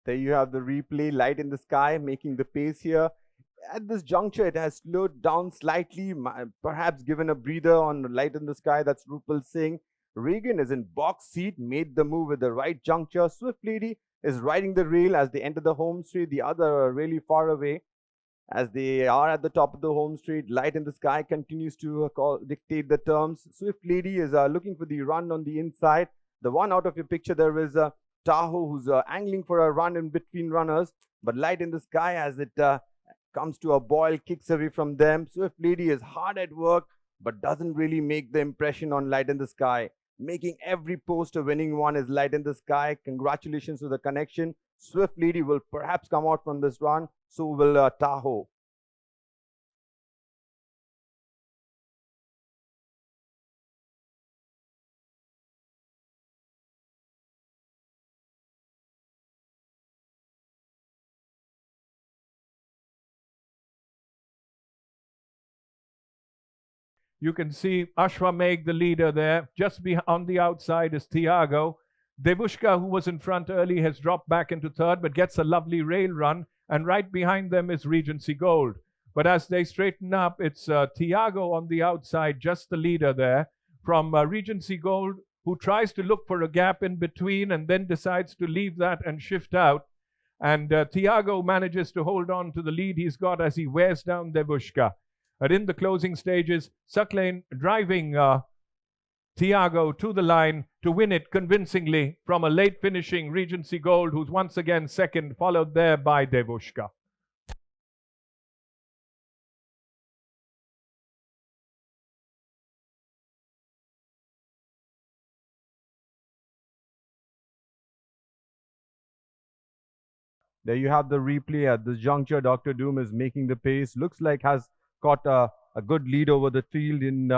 There you have the replay, light in the sky, making the pace here. At this juncture, it has slowed down slightly, perhaps given a breather on light in the sky. That's Rupal Singh. Regan is in box seat, made the move at the right juncture. Swift Lady is riding the rail as they enter the home straight. The other are really far away. As they are at the top of the home straight, light in the sky continues to dictate the terms. Swift Lady is looking for the run on the inside. The one out of your picture there is Tahoe, who's angling for a run in between runners. But light in the sky, as it comes to a boil, kicks away from them. Swift Lady is hard at work, but doesn't really make the impression on light in the sky. Making every post a winning one is light in the sky. Congratulations to the connection. Swift Lady will perhaps come out from this run. So will Tahoe. You can see Ashwamegh, the leader there. Just on the outside is Thiago. Devushka, who was in front early, has dropped back into third, but gets a lovely rail run. And right behind them is Regency Gold. But as they straighten up, it's Thiago on the outside, just the leader there, from Regency Gold, who tries to look for a gap in between and then decides to leave that and shift out. And Thiago manages to hold on to the lead he's got as he wears down Devushka. But in the closing stages, Sucklane driving Thiago to the line to win it convincingly from a late finishing Regency Gold, who's once again second, followed there by Devushka. There you have the replay. At this juncture, Dr. Doom is making the pace. Looks like has got a good lead over the field. In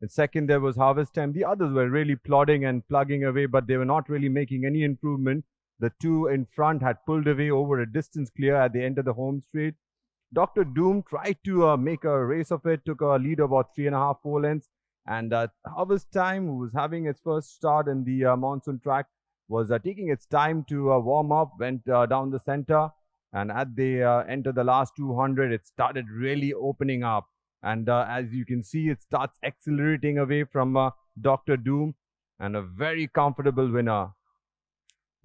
second, there was Harvest Time. The others were really plodding and plugging away, but they were not really making any improvement. The two in front had pulled away over a distance clear at the end of the home straight. Dr. Doom tried to make a race of it, took a lead of about 3.5, 4 lengths. And Harvest Time, who was having its first start in the Monsoon track, was taking its time to warm up, went down the center. And at the end of the last 200, it started really opening up. And as you can see, it starts accelerating away from Dr. Doom. And a very comfortable winner.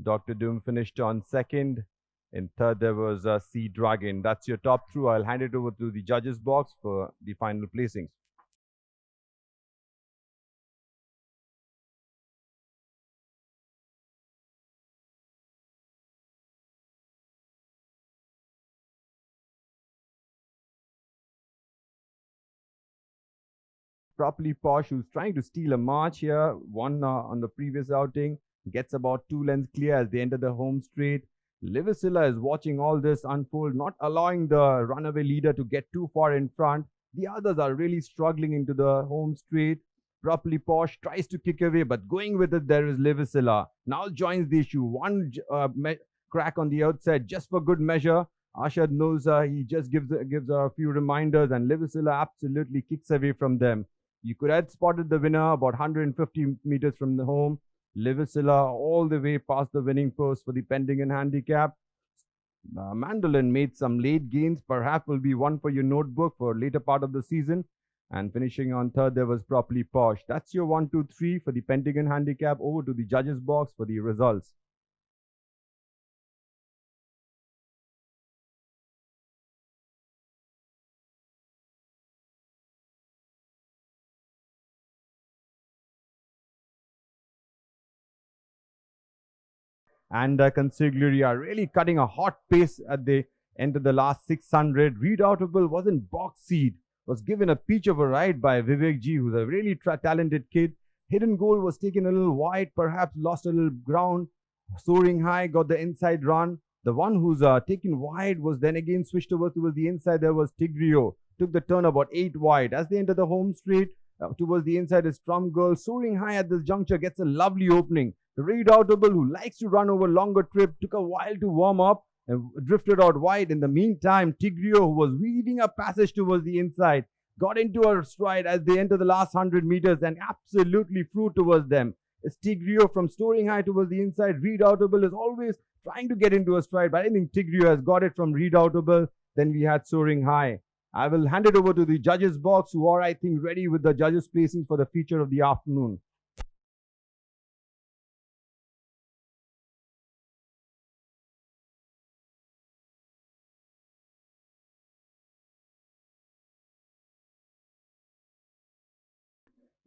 Dr. Doom finished on second. In third, there was Sea Dragon. That's your top through. I'll hand it over to the judges box for the final placings. Properly Posh, who's trying to steal a march here, won on the previous outing, gets about 2 lengths clear as they enter the home straight. Livicilla is watching all this unfold, not allowing the runaway leader to get too far in front. The others are really struggling into the home straight. Properly Posh tries to kick away, but going with it, there is Livicilla. Now joins the issue. One crack on the outside just for good measure. Ashad knows he just gives a few reminders, and Livicilla absolutely kicks away from them. You could have spotted the winner about 150 meters from the home. Livicilla all the way past the winning post for the Pentingan handicap. Mandolin made some late gains, perhaps will be one for your notebook for later part of the season. And finishing on third, there was Properly Posh. That's your 1, 2, 3 for the Pentingan handicap. Over to the judges box for the results. And Consigliere are really cutting a hot pace at the end of the last 600. Redoubtable was in box seat, was given a peach of a ride by Vivek G, who's a really talented kid. Hidden Goal was taken a little wide, perhaps lost a little ground. Soaring High got the inside run. The one who's taken wide was then again switched over towards the inside. There was Tigrio, took the turn about 8 wide. As they enter the home straight, towards the inside is Strum Girl. Soaring High at this juncture gets a lovely opening. Redoubtable, who likes to run over longer trip, took a while to warm up and drifted out wide. In the meantime, Tigrio, who was weaving a passage towards the inside, got into her stride as they enter the last 100 meters and absolutely flew towards them. It's Tigrio from Soaring High towards the inside. Redoubtable is always trying to get into a stride, but I think Tigrio has got it from Redoubtable. Then we had Soaring High. I will hand it over to the judges box, who are, I think, ready with the judges placing for the feature of the afternoon.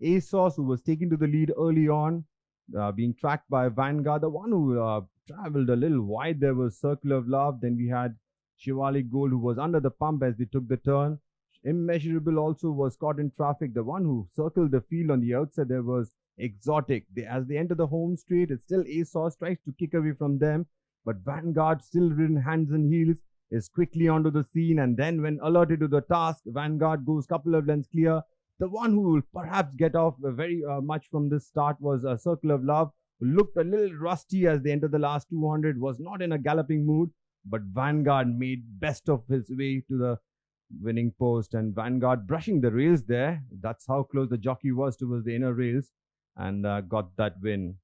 ASOS, who was taken to the lead early on, being tracked by Vanguard. The one who traveled a little wide there was Circle of Love. Then we had Shivalik Gold, who was under the pump as they took the turn. Immeasurable also was caught in traffic. The one who circled the field on the outside there was Exotic. As they enter the home straight, it's still ASOS tries to kick away from them, but Vanguard, still ridden hands and heels, is quickly onto the scene. And then, when alerted to the task, Vanguard goes couple of lengths clear. The one who will perhaps get off very much from this start was a Circle of Love, who looked a little rusty as they entered the last 200, was not in a galloping mood, but Vanguard made best of his way to the winning post, and Vanguard brushing the rails there. That's how close the jockey was towards the inner rails, and got that win.